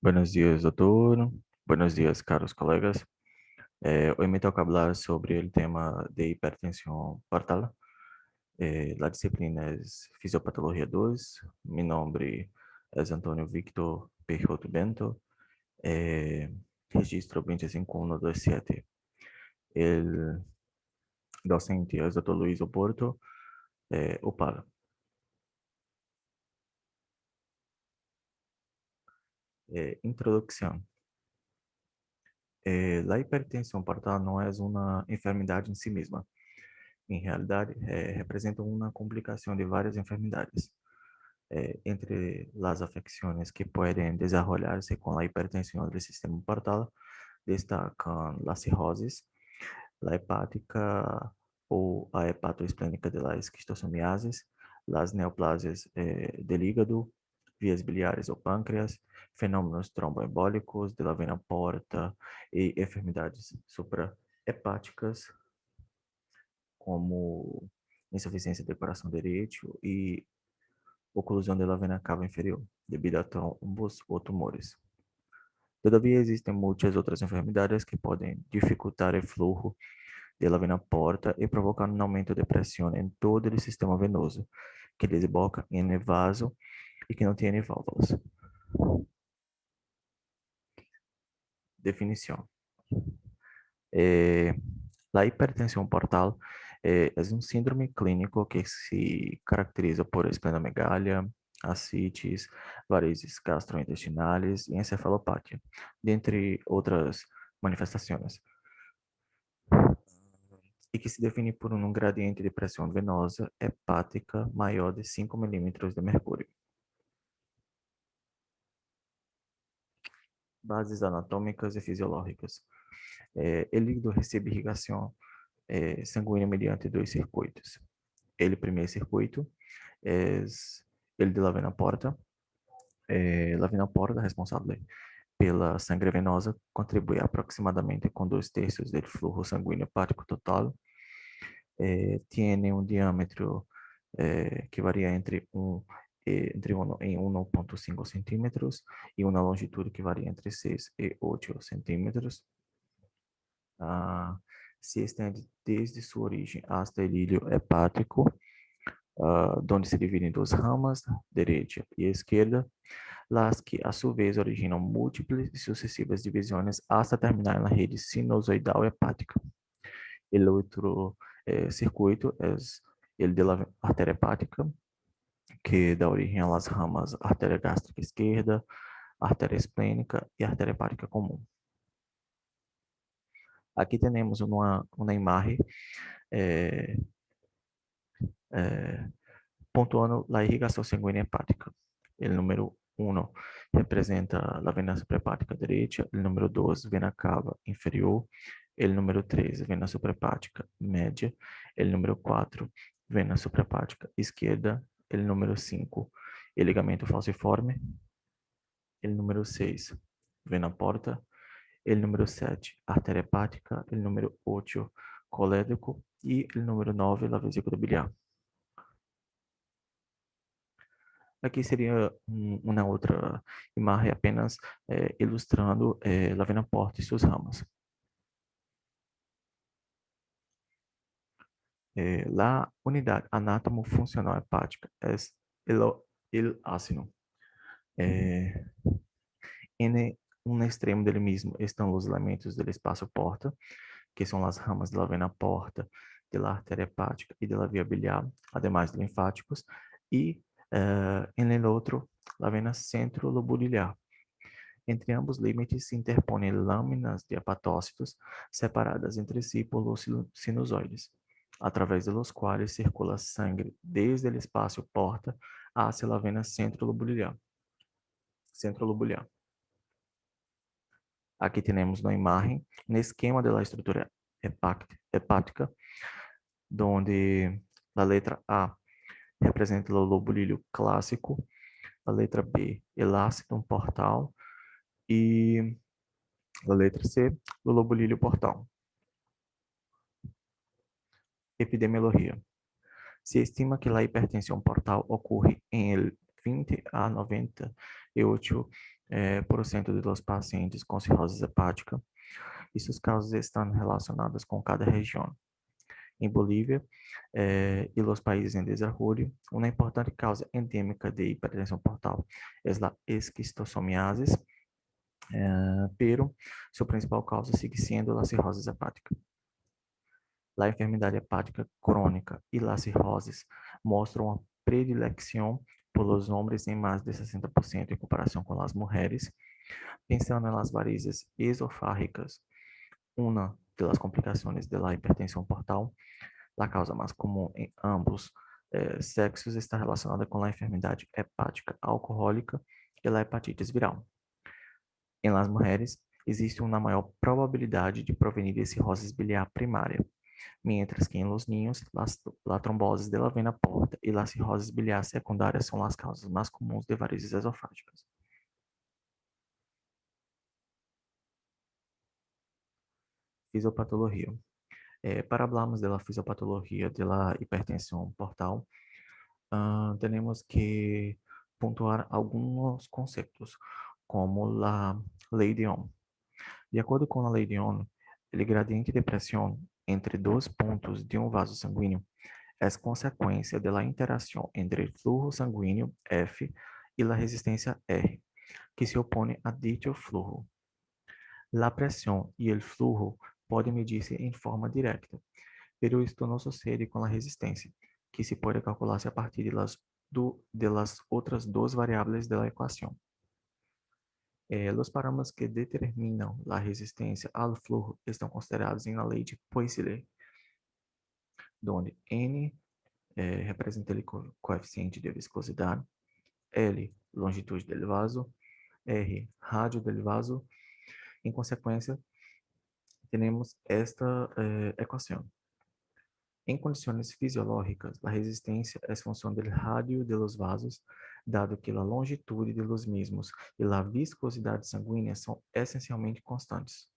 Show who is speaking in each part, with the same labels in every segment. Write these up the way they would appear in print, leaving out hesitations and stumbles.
Speaker 1: Buenos días, doutor. Buenos días, caros colegas. Hoy me toca hablar sobre el tema de hipertensión portal. La disciplina es Fisiopatología 2. Mi nombre es Antonio Victor Peixoto Bento. Eh, Registro 25127. El docente es Dr. Luis Oporto. Opala. Introducción. La hipertensão portal não é uma enfermidade em si mesma. Em realidade, representam uma complicação de várias enfermidades. Entre as afecções que podem desenvolver-se com a hipertensão do sistema portal, destacam a cirrose, a hepática ou a hepatoesplênica de la esquistosomiasis, as neoplasias del hígado, vias biliares ou pâncreas, fenômenos tromboembólicos de la vena porta e enfermidades suprahepáticas, como insuficiência do coração direito e oclusão da vena cava inferior, devido a trombos ou tumores. Todavia, existem muitas outras enfermidades que podem dificultar o fluxo da vena porta e provocar um aumento de pressão em todo o sistema venoso, que desemboca em vaso e que não tem válvulas. Definição. La hipertensión portal es un síndrome clínico que se caracteriza por esplenomegalia, ascites, varizes gastrointestinales y encefalopatia, dentre outras manifestações, e que se define por um gradiente de pressão venosa hepática maior de 5 milímetros de mercúrio. Bases anatômicas e fisiológicas. O líquido recebe irrigação sanguínea mediante dois circuitos. El primer circuito es el de la vena porta. La vena porta, responsable pela sangre venosa, contribui aproximadamente com 2/3 do fluxo sanguíneo hepático total. Tiene um diâmetro que varia entre 1,5 centímetros e uma longitude que varia entre 6 e 8 centímetros. Se estende desde sua origem hasta o ilho hepático, onde se divide em duas ramas, direita e esquerda, las que a su vez originam múltiplas e sucessivas divisões hasta terminar na rede sinusoidal hepática. El outro circuito é el de la artéria hepática, que dá origem às ramas artéria gástrica esquerda, artéria esplênica e artéria hepática comum. Aqui temos uma imagem pontuando a irrigação sanguínea hepática. O número 1 representa a vena suprahepática direita, o número 2, vena cava inferior, o número 3, vena suprahepática média, o número 4, vena suprahepática esquerda, o número 5, o ligamento falciforme, o número 6, vena porta, o número 7, artéria hepática, o número 8, colédoco e o número 9, a vesícula biliar. Aqui seria uma outra imagem apenas ilustrando a vena porta e suas ramas. La unidade anatomo-funcional hepática é el ácido. En um extremo dele mesmo estão os elementos do espaço porta, que são as ramas da vena porta, da artéria hepática e da via biliar, ademais de linfáticos, e en el outro, a vena centrolobulilhar. Entre ambos limites se interpõem lâminas de hepatócitos separadas entre si por lúcidos sinusoides, através de los quais circula sangue desde o espaço porta hacia a vena centrolobulilhar. Aqui temos na imagem um esquema da estrutura hepática, onde a letra A representa o lobulíleo clássico, a letra B, elácido portal, e a letra C, o lobulíleo portal. Epidemiologia. Se estima que a hipertensão portal ocorre em 20 a 98% de los pacientes com cirrose hepática e suas causas estão relacionadas com cada região. Em Bolívia e los países em desenvolvimento, uma importante causa endêmica de hipertensão portal é a esquistosomiasis, pero sua principal causa sigue sendo a cirrose hepática. A enfermidade hepática crônica e a cirrose mostram uma predilecção pelos homens em mais de 60% em comparação com as mulheres. Pensando nas varizes esofágicas, uma das complicações da hipertensão portal, a causa mais comum em ambos sexos está relacionada com a enfermidade hepática alcoólica e a hepatite viral. Em las mulheres, existe uma maior probabilidade de provenir de cirrose biliar primária, mientras que em los niños, la trombose de la vena porta e la cirrose biliar secundária são as causas mais comuns de varizes esofágicas. Fisiopatologia. Para hablarmos da fisiopatologia da hipertensão portal, temos que pontuar alguns conceitos, como a lei de Ohm. De acordo com a lei de Ohm, o gradiente de pressão entre dois pontos de um vaso sanguíneo é consequência da interação entre o flujo sanguíneo F e a resistência R, que se opõe a dicho flujo. A pressão e o flujo podem medir-se em forma direta, pero isto não sucede com a resistência, que se pode calcular-se a partir de las outras duas variáveis da equação. Os parâmetros que determinam a resistência ao flujo estão considerados em la lei de Poiseuille, onde N representa o coeficiente de viscosidade, L, longitude do vaso, R, rádio do vaso. Em consequência, temos esta equação. Em condições fisiológicas, a resistência é função do rádio de los vasos, dado que a longitude de los mismos e a viscosidade sanguínea são essencialmente constantes.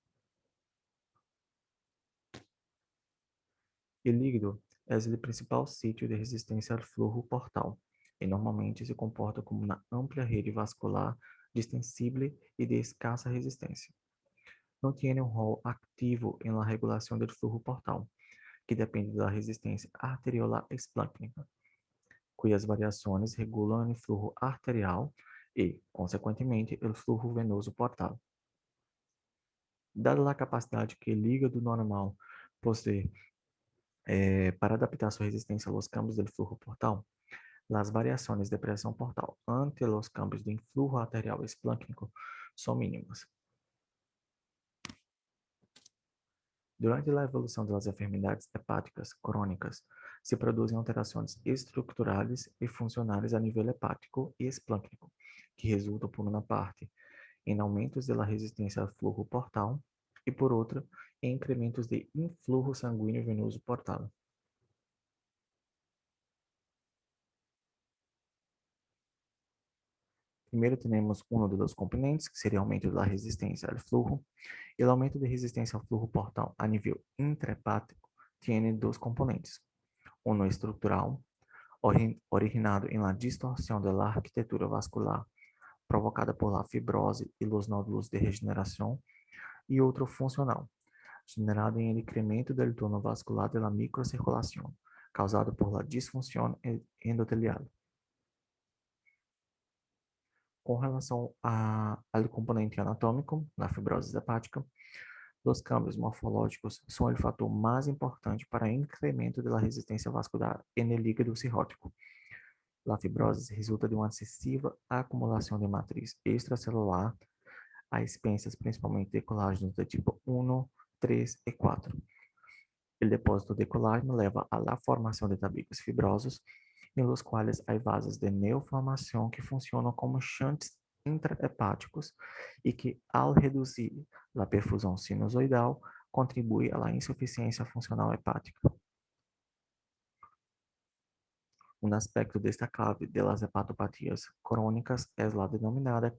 Speaker 1: O líquido é o principal sítio de resistência ao flujo portal e normalmente se comporta como uma ampla rede vascular distensible e de escassa resistência. Não tem um rol ativo em la regulação do flujo portal, que depende da resistência arteriolar esplâncnica, cujas variações regulam o flujo arterial e, consequentemente, o flujo venoso portal. Dada a capacidade que o hígado normal possui para adaptar sua resistência aos cambios do flujo portal, as variações de pressão portal ante os cambios de flujo arterial esplâncnico são mínimas. Durante a evolução das enfermidades hepáticas crônicas, se produzem alterações estruturais e funcionais a nível hepático e esplâncnico, que resultam, por uma parte, em aumentos da resistência ao flujo portal e, por outra, em incrementos de influxo sanguíneo venoso portal. Primeiro, temos um dos componentes, que seria o aumento da resistência ao flujo. E o aumento de resistência ao flujo portal a nível intrahepático tem dois componentes. Um estrutural, originado em la distorção da arquitetura vascular provocada por la fibrose e los nódulos de regeneração, e outro funcional, generado em el incremento del tono vascular de la microcirculação, causado por la disfunção endotelial. Com relação ao componente anatômico da fibrose hepática, os cambios morfológicos são o fator mais importante para o incremento da resistência vascular no líquido cirrótico. A fibrose resulta de uma excessiva acumulação de matriz extracelular a expensas principalmente de colágenos do tipo 1, 3 e 4. O depósito de colágeno leva à la formação de tabiques fibrosos, em los quais há vasos de neoformação que funcionam como shunts intrahepáticos e que, ao reduzir a perfusão sinusoidal, contribui à insuficiência funcional hepática. Um aspecto destacável das hepatopatias crônicas é a denominada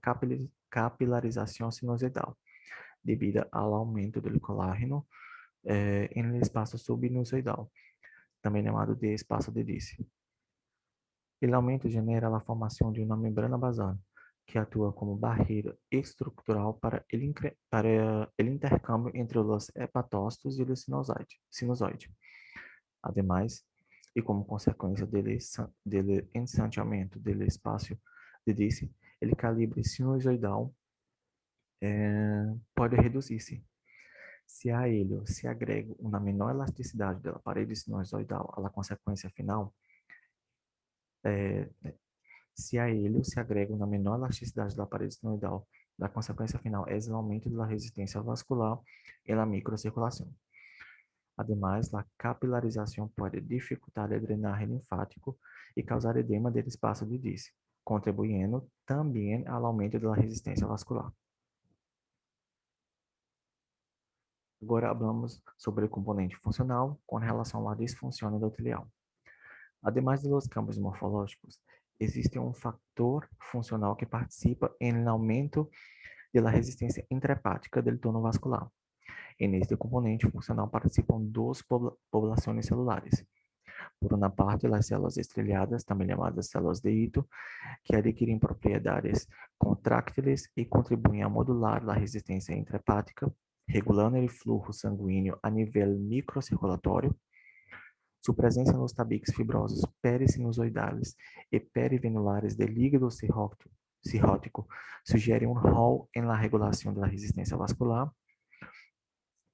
Speaker 1: capilarização sinusoidal, devido ao aumento do colágeno em espaço subsinusoidal, também chamado de espaço de Dicey. El aumento genera a formação de uma membrana basal, que atua como barreira estrutural para o intercâmbio entre os hepatócitos e o sinusoide. Ademais, e como consequência dele ensancheamento do espaço de Disse, ele calibre sinusoidal pode reduzir-se. Se a ele se agrega uma menor elasticidade da parede sinusoidal à consequência final, é, se a ele se agrega uma menor elasticidade da parede sinusoidal, la consequência final é o aumento da resistência vascular e la microcirculação. Además, a capilarização pode dificultar o drenaje linfático e causar edema do espaço de Disse, contribuindo também ao aumento da resistência vascular. Agora, vamos sobre o componente funcional com relação à disfunção endotelial. Ademais dos campos morfológicos, existe um fator funcional que participa em aumento da resistência intrahepática do tono vascular. E neste componente funcional participam duas populações celulares. Por uma parte, as células estrelhadas, também chamadas células de Ito, que adquirem propriedades contráctiles e contribuem a modular a resistência intrahepática, regulando o fluxo sanguíneo a nível microcirculatório. Sua presença nos tabiques fibrosos perisinusoidales e perivenulares do líquido cirrótico sugere um rol em la regulação da resistência vascular.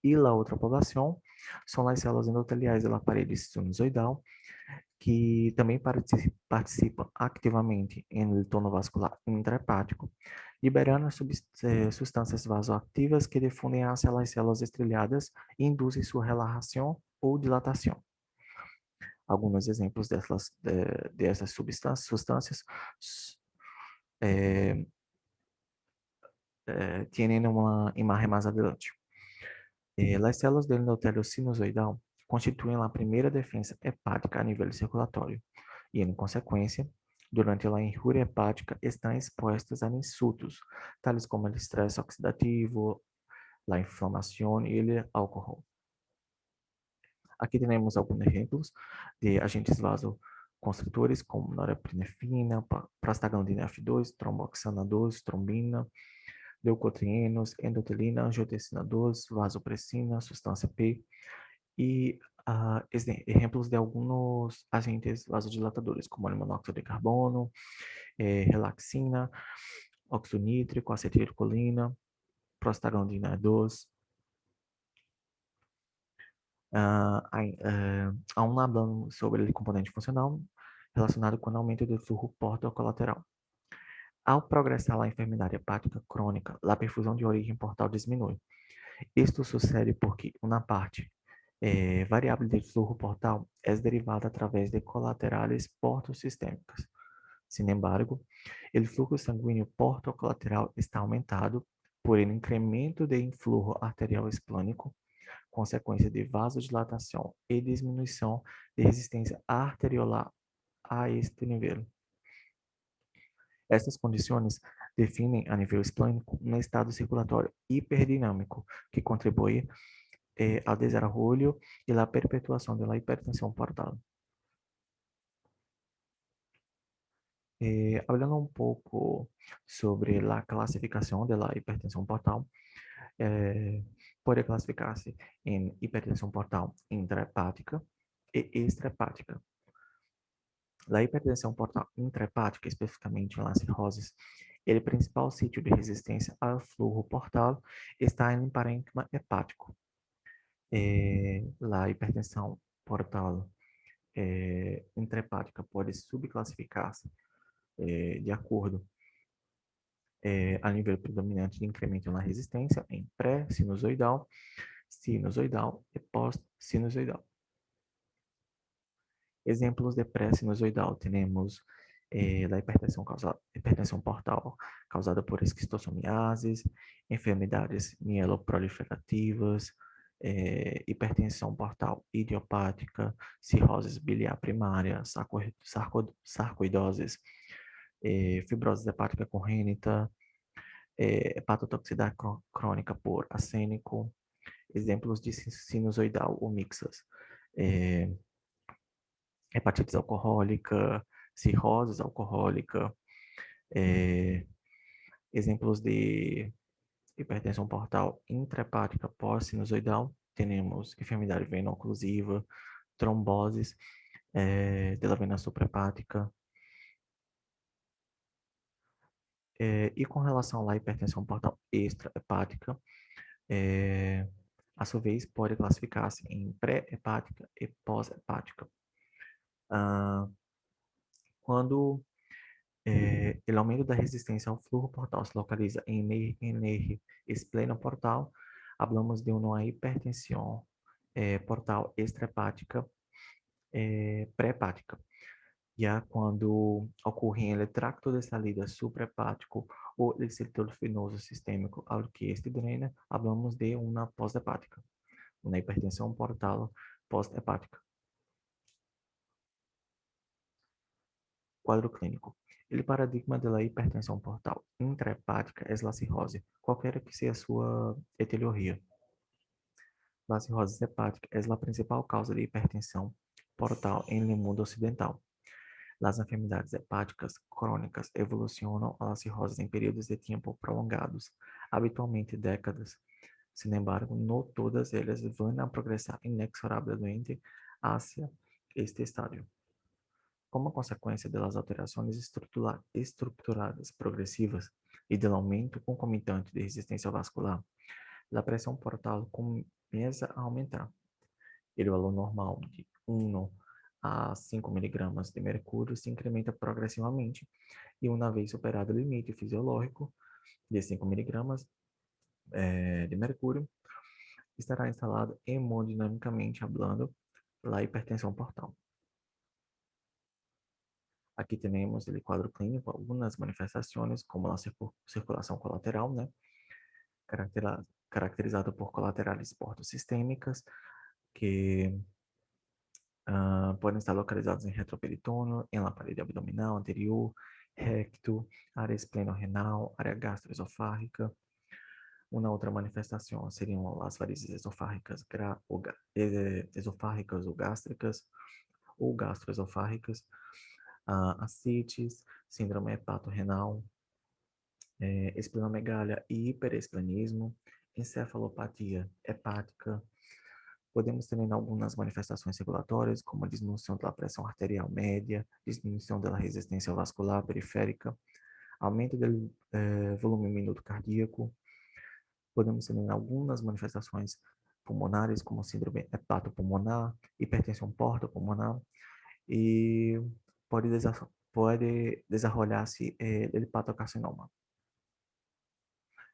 Speaker 1: E a outra população são as células endoteliais da parede sinusoidal, que também participam ativamente no tono vascular intrahepático, liberando substâncias vasoativas que difundem hacia as células estrelhadas e induzem sua relaxação ou dilatação. Alguns exemplos dessas substâncias têm uma imagem mais adelante. As células do endotélio sinusoidal constituem a primeira defesa hepática a nível circulatório e, em consequência, durante a injúria hepática, estão expostas a insultos, tais como o estresse oxidativo, a inflamação e o álcool. Aqui temos alguns exemplos de agentes vasoconstritores, como norepinefrina, prostaglandina F2, tromboxana 2, trombina, leucotrienos, endotelina, angiotensina 2, vasopressina, substância P, e exemplos de alguns agentes vasodilatadores, como o monóxido de carbono, relaxina, óxido nítrico, acetilcolina, prostaglandina 2. Hablando sobre o componente funcional relacionado com o aumento do fluxo porto-colateral. Ao progressar a enfermidade hepática crônica, a perfusão de origem portal diminui. Isto sucede porque uma parte variável do fluxo portal é derivada através de colaterais portosistêmicas. Sin embargo, o fluxo sanguíneo porto-colateral está aumentado por um incremento de influxo arterial esplânico, consequência de vasodilatação e diminuição de resistência arteriolar a este nível. Essas condições definem a nível esplânico um estado circulatório hiperdinâmico que contribui ao desenvolvimento e à perpetuação da hipertensão portal. Hablando um pouco sobre a classificação da hipertensão portal, pode classificar-se em hipertensão portal intrahepática e extrahepática. A hipertensão portal intrahepática, especificamente na cirrose, o principal sítio de resistência ao fluxo portal está no parênquima hepático. A hipertensão portal intrahepática pode subclassificar-se de acordo a nível predominante de incremento na resistência em pré-sinusoidal, sinusoidal e pós-sinusoidal. Exemplos de pré-sinusoidal temos a hipertensão portal causada por esquistosomiases, enfermidades mieloproliferativas, hipertensão portal idiopática, cirrose biliar primária, sarcoidoses, fibrose hepática congênita, hepatotoxicidade crônica por arsênico, exemplos de sinusoidal ou mixas, hepatite alcoólica, cirrose alcoólica, é, exemplos de hipertensão portal intrahepática pós-sinusoidal, temos enfermidade veno-oclusiva, tromboses da vena suprahepática. E com relação à hipertensão portal extrahepática, a sua vez, pode classificar-se em pré-hepática e pós-hepática. Quando o aumento da resistência ao fluxo portal se localiza em NR esplenoportal, hablamos de uma hipertensão portal extrahepática pré-hepática. Já quando ocorre em tracto de salida suprahepático ou el sector finoso sistêmico ao que este drena, hablamos de uma pós-hepática, uma hipertensão portal pós-hepática. Quadro clínico. O paradigma da hipertensão portal intrahepática é a cirrose, qualquer que seja a sua etiologia. A cirrose hepática é a principal causa de hipertensão portal em el mundo ocidental. As enfermidades hepáticas crônicas evolucionam a cirrose em períodos de tempo prolongados, habitualmente décadas. Sin embargo, no todas elas vão progressar inexoravelmente hacia este estádio. Como consequência das alterações estruturais progressivas e do aumento concomitante de resistência vascular, a pressão portal começa a aumentar. O valor normal de 1 a 5 miligramas de mercúrio se incrementa progressivamente e, uma vez superado o limite fisiológico de 5 miligramas de mercúrio, estará instalado hemodinamicamente hablando a hipertensão portal. Aqui temos o quadro clínico, algumas manifestações, como a circulação colateral, né? Caracterizado por colaterais portosistêmicas, que podem estar localizados em retroperitônio, em la parede abdominal anterior, recto, área espleno-renal, área gastroesofágica. Uma outra manifestação seriam as varizes esofágicas ou gástricas, ou gastroesofágicas, ascites, síndrome hepatorrenal, esplenomegalia e hiperesplenismo, encefalopatia hepática. Podemos ter algumas manifestações regulatórias, como a diminuição da pressão arterial média, diminuição da resistência vascular periférica, aumento do volume minuto cardíaco. Podemos ter algumas manifestações pulmonares, como síndrome hepatopulmonar, hipertensão portopulmonar, e pode desenvolver-se hepatocarcinoma.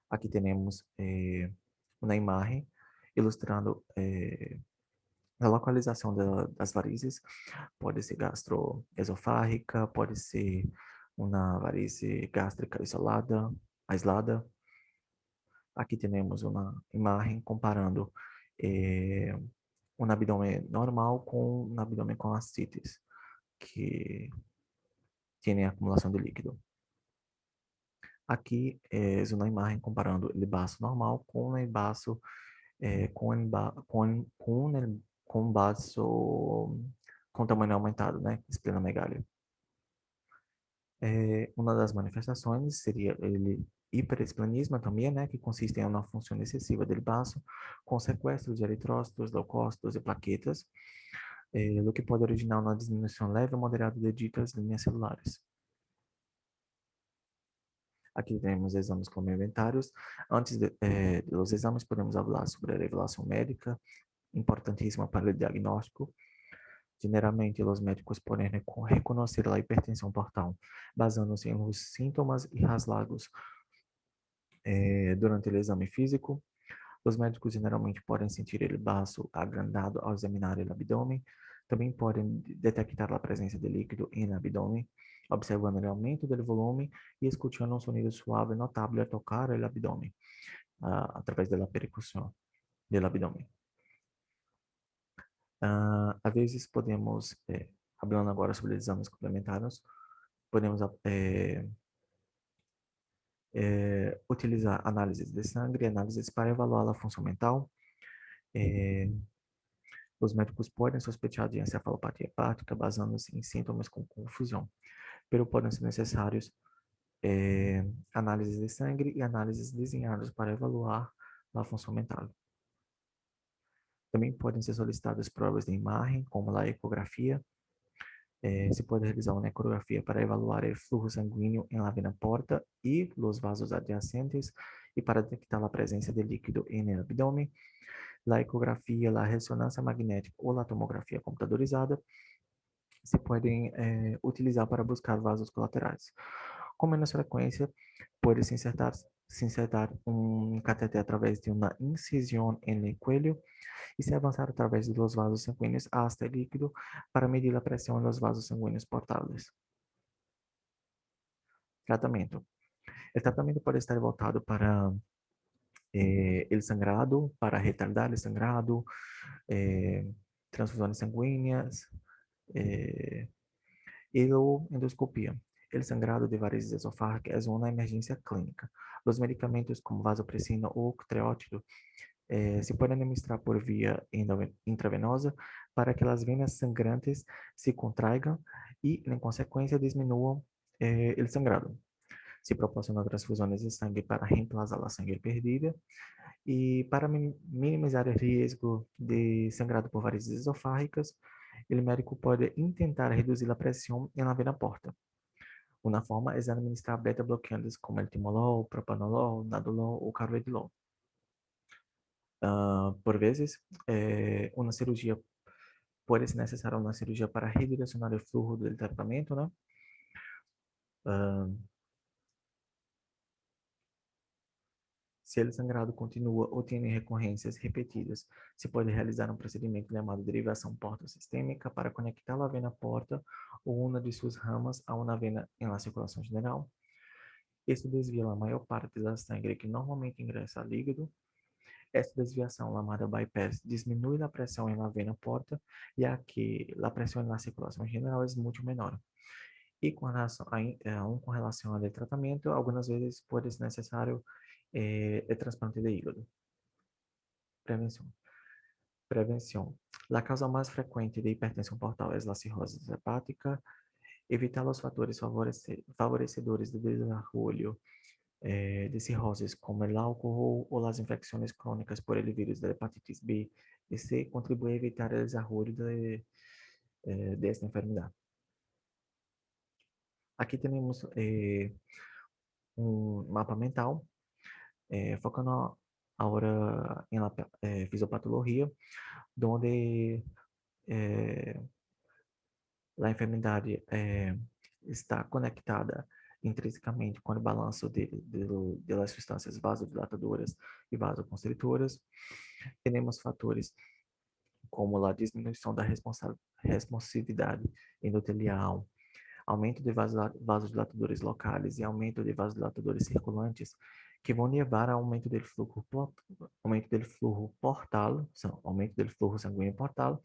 Speaker 1: Aqui temos uma imagem ilustrando a localização das varizes. Pode ser gastroesofágica, pode ser uma varize gástrica aislada. Aqui temos uma imagem comparando um abdômen normal com um abdômen com ascites, que tem acumulação de líquido. Aqui é uma imagem comparando o baço normal com o baço com baço com tamanho aumentado, né? Esplenomegalia. Uma das manifestações seria ele hiperesplenismo também, né? Que consiste em uma função excessiva do baço, com sequestro de eritrócitos, leucócitos e plaquetas, o que pode originar uma diminuição leve ou moderada de ditas linhas celulares. Aqui temos exames complementares. Antes dos exames, podemos falar sobre a revelação médica, importantíssima para o diagnóstico. Generalmente, os médicos podem reconhecer a hipertensão portal, basando-se em os sintomas e rasgos durante o exame físico. Os médicos geralmente podem sentir o baço agrandado ao examinar o abdômen. Também podem detectar a presença de líquido no abdômen, observando o aumento do volume e escutando um sonido suave notável ao tocar o abdômen, através da percussão do abdômen. Às vezes podemos, falando agora sobre exames complementares, podemos utilizar análises de sangue e análises para avaliar a função mental. Os médicos podem sospeitar de encefalopatia hepática basando-se em sintomas com confusão. pero podem ser necessários análises de sangue e análises desenhadas para evaluar a função mental. Também podem ser solicitadas provas de imagem, como a ecografia. Se pode realizar uma ecografia para evaluar o fluxo sanguíneo em la vena porta e os vasos adyacentes e para detectar a presença de líquido no abdômen. A ecografia, a ressonância magnética ou a tomografia computadorizada se podem utilizar para buscar vasos colaterais. Com menos frequência, pode se insertar um cateter através de uma incisão no coelho e se avançar através dos vasos sanguíneos hasta el líquido para medir a pressão nos vasos sanguíneos portáveis. Tratamento. O tratamento pode estar voltado para el sangrado, para retardar el sangrado, transfusões sanguíneas, e endoscopia. O sangrado de varizes esofágicas é uma emergência clínica. Os medicamentos como vasopressina ou octreótido se podem administrar por via intravenosa para que as venas sangrantes se contraigam e, em consequência, diminuam o sangrado. Se proporciona transfusões de sangue para reemplazar a sangue perdida e para minimizar o risco de sangrado por varizes esofágicas, o médico pode tentar reduzir a pressão na vena porta. Uma forma é administrar beta-bloqueantes como el timolol, propanolol, nadolol ou carvedilol. Por vezes, uma cirurgia pode ser necessária uma cirurgia para redirecionar o fluxo do tratamento, né? Se o sangrado continua ou tem recorrências repetidas, se pode realizar um procedimento chamado derivação porto-sistêmica para conectar a vena porta ou uma de suas ramas a uma vena em la circulação geral. Isso desvia a maior parte da sangue que normalmente ingressa ao hígado. Esta desviação, chamada bypass, diminui a pressão em la vena porta, já que a pressão na circulação geral é muito menor. E com relação ao tratamento, algumas vezes pode ser necessário o transplante de hígado. Prevenção. Prevenção. A causa mais frequente de hipertensão portal é a cirrose hepática. Evitar os fatores favorecedores do desenvolvimento de cirroses, como o álcool ou as infecções crônicas por el vírus da hepatitis B e C, contribui a evitar o desenvolvimento desta enfermidade. Aqui temos um mapa mental, focando agora em fisiopatologia, onde a enfermidade está conectada intrinsecamente com o balanço das substâncias vasodilatadoras e vasoconstritoras. Temos fatores como a diminuição da responsividade endotelial, aumento de vasodilatadores locais e aumento de vasodilatadores circulantes, que vão levar a aumento do fluxo portal, aumento do fluxo sanguíneo portal,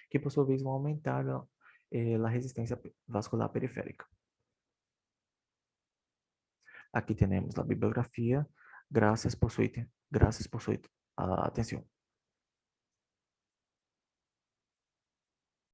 Speaker 1: que por sua vez vão aumentar a resistência vascular periférica. Aqui temos a bibliografia. Graças por sua atenção.